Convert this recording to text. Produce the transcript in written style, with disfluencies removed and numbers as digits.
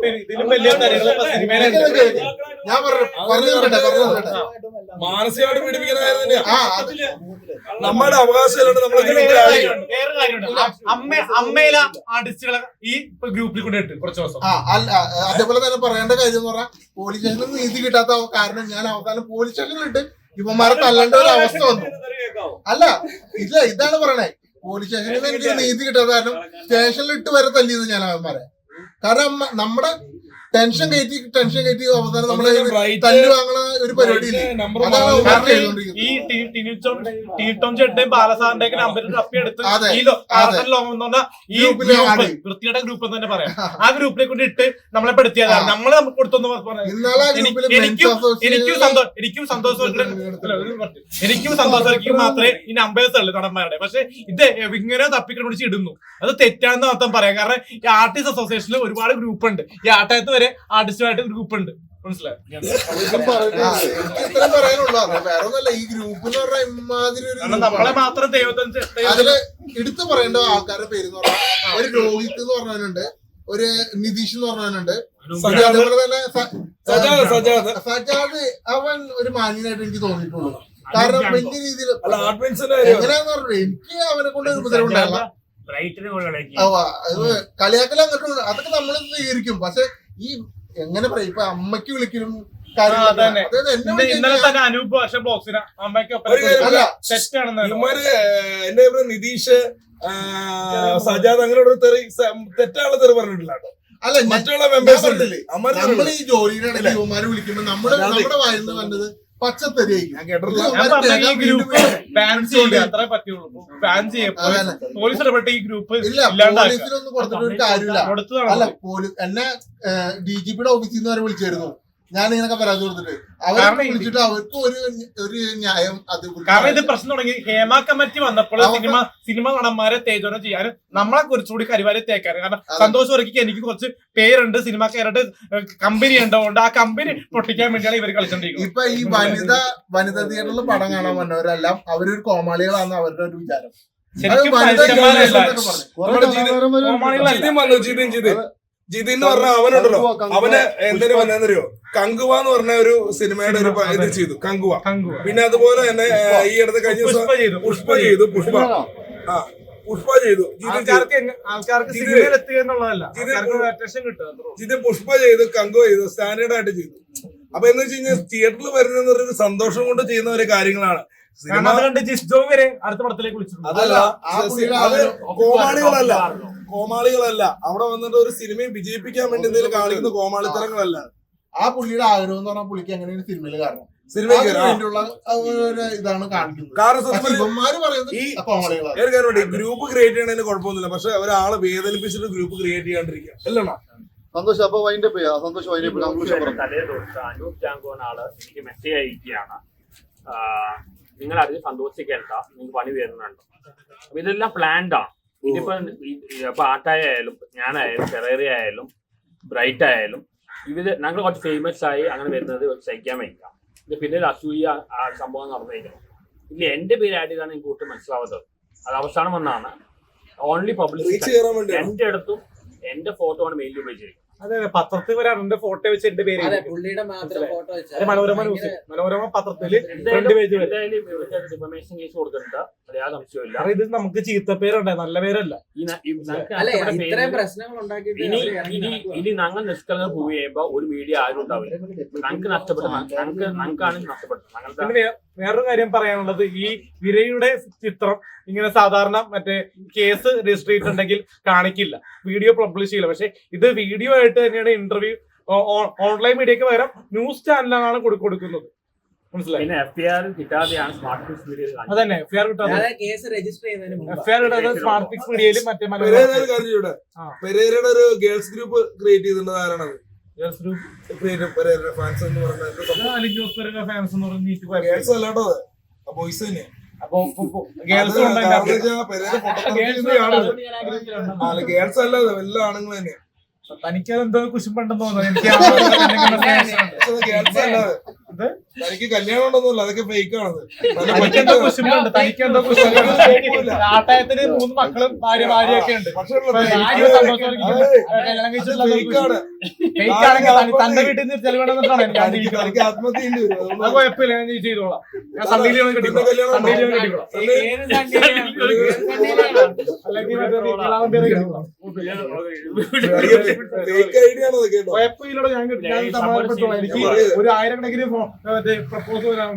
ഇതിലും വലിയ കാര്യങ്ങൾ സിനിമയിലുണ്ട്. ഞാൻ പറഞ്ഞു മാനസികമായിട്ട് പീഡിപ്പിക്കുന്ന കാര്യം തന്നെയാ. നമ്മുടെ അവകാശമല്ലാണ്ട് നമ്മളെ അമ്മയില ആർട്ടിസ്റ്റുകളെ ഈ ഗ്രൂപ്പിൽ കൊണ്ട് ഇട്ട് കുറച്ച് ദിവസം. അതേപോലെ തന്നെ പറയേണ്ട കാര്യം എന്ന് പറഞ്ഞാൽ പോലീസ് സ്റ്റേഷനിൽ നീതി കിട്ടാത്ത കാരണം ഞാൻ അവസാനം പോലീസ് സ്റ്റേഷനിലിട്ട് ഇവന്മാരെ തല്ലേണ്ട ഒരു അവസ്ഥ വന്നു. അല്ല ഇതാണ് പറയണേ, പോലീസ് സ്റ്റേഷനിൽ എനിക്ക് നീതി കിട്ടാത്ത കാരണം സ്റ്റേഷനിലിട്ട് വരെ തല്ലിയത് ഞാൻ അവന്മാരെ. കാരണം നമ്മുടെ ടെൻഷൻ കയറ്റി അവസാനം നമ്മളെ തല്ലു വാങ്ങണ ഒരു പരിപാടിയില്ലേ, ഈ ടീട്ടോം ചേട്ടയും ബാലസാറിന്റെ നമ്പർ തപ്പിയെടുത്ത് ഈ വൃത്തിയുടെ ഗ്രൂപ്പ് എന്ന് തന്നെ പറയാം. ആ ഗ്രൂപ്പിനെ കൊണ്ട് ഇട്ട് നമ്മളെ പെടുത്തിയതാണ്. നമ്മള് കൊടുത്തൊന്ന് എനിക്കും സന്തോഷം മാത്രമേ ഈ നമ്പേഴ്സ് ഉള്ളു നടന്മാരുടെ. പക്ഷെ ഇത് ഇങ്ങനെ തപ്പിക്കൊണ്ട് പിടിച്ച് ഇടുന്നു, അത് തെറ്റാണെന്ന് മാത്രം പറയാം. കാരണം ഈ ആർട്ടിസ്റ്റ് അസോസിയേഷനിൽ ഒരുപാട് ഗ്രൂപ്പ് ഉണ്ട്. ഈ ആട്ടയത്ത് വരെ ആർട്ടിസ്റ്റുമായിട്ട് ഗ്രൂപ്പ് ഉണ്ട്, മനസ്സിലായി. ഈ ഗ്രൂപ്പ് എന്ന് പറഞ്ഞാൽ ഇമാതിരി നമ്മളെ മാത്രം അതില് എടുത്തു പറയേണ്ട ആൾക്കാരുടെ പേര് എന്ന് പറഞ്ഞാൽ ഒരു രോഹിത് എന്ന് പറഞ്ഞവനുണ്ട്, ഒരു നിതീഷ് എന്ന് പറഞ്ഞവനുണ്ട്, അതേപോലെ തന്നെ സജാദ്. അവൻ ഒരു മാന്യനായിട്ട് എനിക്ക് തോന്നിയിട്ടുള്ളൂ. കാരണം വലിയ രീതിയിൽ എങ്ങനെയാന്ന് പറഞ്ഞു എനിക്ക് അവനെ കൊണ്ട് ഒരു ഉപദ്രവം ഉണ്ടായില്ല. കളിയാക്കൽ അങ്ങോട്ട് അതൊക്കെ നമ്മൾ സ്വീകരിക്കും. പക്ഷെ ഈ എങ്ങനെ പറയാം, ഇപ്പൊ അമ്മയ്ക്ക് വിളിക്കലും എന്റെ നിതീഷ് സജാദ് അങ്ങനെ തെറ്റാണ് തെറി പറഞ്ഞിട്ടില്ല. അല്ല മറ്റുള്ള മെമ്പേഴ്സ് ഉണ്ടല്ലേ, നമ്മൾ ഈ ജോലിയുടെ യുവമാരെ വിളിക്കുമ്പോ നമ്മുടെ വായിന്ന് വന്നത് പച്ചത്തരിയായിരിക്കും. പോലീസിനൊന്നും കൊടുത്തിട്ട് ഒരു കാര്യമില്ല. അല്ല എന്നെ DGPയുടെ ഓഫീസിൽ നിന്ന് വരെ വിളിച്ചായിരുന്നു. ഞാൻ ഇങ്ങനൊക്കെ പരാതി കൊടുത്തിട്ട് അവരെ വിളിച്ചിട്ട് അവർക്ക് ഒരു ന്യായം അത്. കാരണം ഇത് പ്രശ്നം തുടങ്ങി ഹേമ കമ്മിറ്റി വന്നപ്പോൾ സിനിമ നടന്മാരെ തേജോനം ചെയ്യാനും നമ്മളെ കുറച്ചുകൂടി കരിവാരെ തേക്കാനും. കാരണം സന്തോഷ് വർക്കിക്ക് എനിക്ക് കുറച്ച് പേരുണ്ട്, സിനിമാക്കാരുടെ കമ്പനി ഉണ്ടോണ്ട് ആ കമ്പനി പൊട്ടിക്കാൻ വേണ്ടിയാണ് ഇവർ കളിച്ചോണ്ടിരിക്കുന്നത്. ഇപ്പൊ ഈ വനിതാ തിയേറ്ററിൽ പടം കാണാൻ വന്നവരെല്ലാം അവരൊരു കോമാളികളാണെന്ന് അവരുടെ ഒരു വിചാരം. ജിതിൻ എന്ന് പറഞ്ഞ അവനുണ്ടല്ലോ, അവന് എന്തിനു വന്നറിയോ, കങ്കുവ എന്ന് പറഞ്ഞ ഒരു സിനിമയുടെ ഒരു ഇത് ചെയ്തു, കങ്കുവ. പിന്നെ അതുപോലെ തന്നെ ഈ അടുത്ത് കഴിഞ്ഞ ദിവസം പുഷ്പ ചെയ്തു. ജിതിൻ പുഷ്പ ചെയ്തു, കങ്കുവ ചെയ്തു, സ്റ്റാൻഡേർഡ് ആയിട്ട് ചെയ്തു. അപ്പൊ എന്ന് വെച്ച് കഴിഞ്ഞാൽ തിയേറ്ററിൽ വരുന്ന ഒരു സന്തോഷം കൊണ്ട് ചെയ്യുന്ന ഒരു കാര്യങ്ങളാണ്. അതല്ല, കോമാളികളല്ല അവിടെ വന്നിട്ട് ഒരു സിനിമയെ വിജയിപ്പിക്കാൻ വേണ്ടി എന്തെങ്കിലും കാണിക്കുന്ന കോമാളിത്തരങ്ങളല്ല. ആ പുള്ളിയുടെ ആഗ്രഹം എന്ന് പറഞ്ഞാൽ പുള്ളിക്ക് എങ്ങനെയാണ് സിനിമയിൽ കാരണം ഇതാണ് കാണിക്കുന്നത്. ഗ്രൂപ്പ് ക്രിയേറ്റ് ചെയ്യണതിന് കുഴപ്പമൊന്നുമില്ല, പക്ഷെ ഒരാളെ വേദനിപ്പിച്ചിട്ട് ഗ്രൂപ്പ് ക്രിയേറ്റ് ചെയ്യാണ്ടിരിക്കുക അല്ലണോ. സന്തോഷം. അപ്പൊ സന്തോഷ് തലേ ദിവസം അനൂപ് ജാങ്കോൻ ആള് എനിക്ക് മെസ്സേജ് അയക്കുകയാണ്, നിങ്ങൾ അതിൽ സന്തോഷിക്കേണ്ട, നിങ്ങൾക്ക് പണി വരുന്നുണ്ടോ. അപ്പൊ ഇതെല്ലാം പ്ലാൻഡ് ആണ്. ഇതിപ്പോ ആട്ടായാലും ഞാനായാലും ഫെറേറി ആയാലും ബ്രൈറ്റ് ആയാലും ഞങ്ങൾ കുറച്ച് ഫേമസ് ആയി അങ്ങനെ വരുന്നത് സഹിക്കാൻ വയ്ക്കാം. ഇത് പിന്നീട് അസൂയ സംഭവം നടന്നിരിക്കണം. ഇല്ല എന്റെ പേര് ആഡ് ചെയ്താണ് എനിക്ക് ഒട്ടും മനസ്സിലാവാത്തത്. അത് അവസാനം വന്നാണ് ഓൺലി പബ്ലിസിറ്റി. എന്റെ അടുത്തും എന്റെ ഫോട്ടോ ആണ് മെയിലിൽ ഉപയോഗിച്ചിരിക്കുന്നത്. അതെ, പത്രത്തിൽ വരാണ് എന്റെ ഫോട്ടോ വെച്ച് എന്റെ പേര് മനോരമ ന്യൂസ്, മനോരമ പത്രത്തില് ഡിഫമേഷൻ കേസ് കൊടുത്തിട്ടുണ്ട്. യാതൊരു സംശയമില്ല. ഇത് നമുക്ക് ചീത്ത പേരുണ്ടായി, നല്ല പേരല്ല. ഇനി ഞങ്ങൾ നിഷ്കളങ്ക പ്രൂവ് ചെയ്യുമ്പോ ഒരു മീഡിയ ആരും ഉണ്ടാവില്ല. ഞങ്ങൾക്ക് ഞങ്ങൾക്കാണ് നഷ്ടപ്പെട്ടത്. പിന്നെ വേറൊരു കാര്യം പറയാനുള്ളത്, ഈ വിരയുടെ ചിത്രം ഇങ്ങനെ സാധാരണ മറ്റേ കേസ് രജിസ്റ്റർ ചെയ്തിട്ടുണ്ടെങ്കിൽ കാണിക്കില്ല, വീഡിയോ പബ്ലിഷ് ചെയ്യില്ല. പക്ഷെ ഇത് വീഡിയോ ആയിട്ട് തന്നെയാണ് ഇന്റർവ്യൂ ഓൺലൈൻ മീഡിയക്ക് പകരം ന്യൂസ് ചാനലാണ് കൊടുക്കുന്നത്, മനസ്സിലായി. അതന്നെ എഫ്ഐആർ കിട്ടാതെ സ്മാർട്ട് ഫിക്സ് മീഡിയയിലും മറ്റേ പെരേരയുടെ ഒരു ഗേൾസ് ഗ്രൂപ്പ് ക്രിയേറ്റ് ചെയ്തിട്ടുണ്ട്. ആരാണത്? ഫാൻസ് എന്ന് പറഞ്ഞിട്ട് ബോയ്സ് തന്നെ. ഗേൾസ് അല്ലാതെ വല്ല ആണുങ്ങൾ തന്നെ. തനിക്കതെന്തോ കുശുമ്പുണ്ടെന്ന് തോന്നുന്നു എനിക്ക്. ഗേൾസ് അല്ലാതെ തനിക്ക് കല്യാണം ഉണ്ടെന്നല്ല, അതൊക്കെ ഫേക്ക് ആണത്. തനിക്കെന്തോ കുശുമ്പുണ്ട്, തനിക്കെന്തോ കുശുമ്പുണ്ട്. ആട്ടായത്തിന് 3 മക്കളും ഭാര്യയൊക്കെ ഉണ്ട്. കല്യാണം കഴിച്ചിട്ടുള്ള തന്റെ വീട്ടിൽ നിന്ന് ചെലവിടുന്നിട്ടാണ് ഞാൻ ജീവിക്കുന്നത്. തനിക്ക് ആത്മഹത്യ ചെയ്യേണ്ടി വരും. അത് കുഴപ്പമില്ല, ഞാൻ ചെയ്തോളാം. ഞാൻ സൺഡേയിലാണ് കെട്ടിക്കോളാം. അല്ലെങ്കിൽ ഫേക്ക് ഐഡിയ ആണ് അതൊക്കെ കേട്ടോ. കുഴപ്പമില്ലടോ, ഞാൻ സമാധാനപ്പെട്ടോളാം. എനിക്ക് ഒരു 1000 കണക്കിന് പ്രപ്പോസ് വരാൻ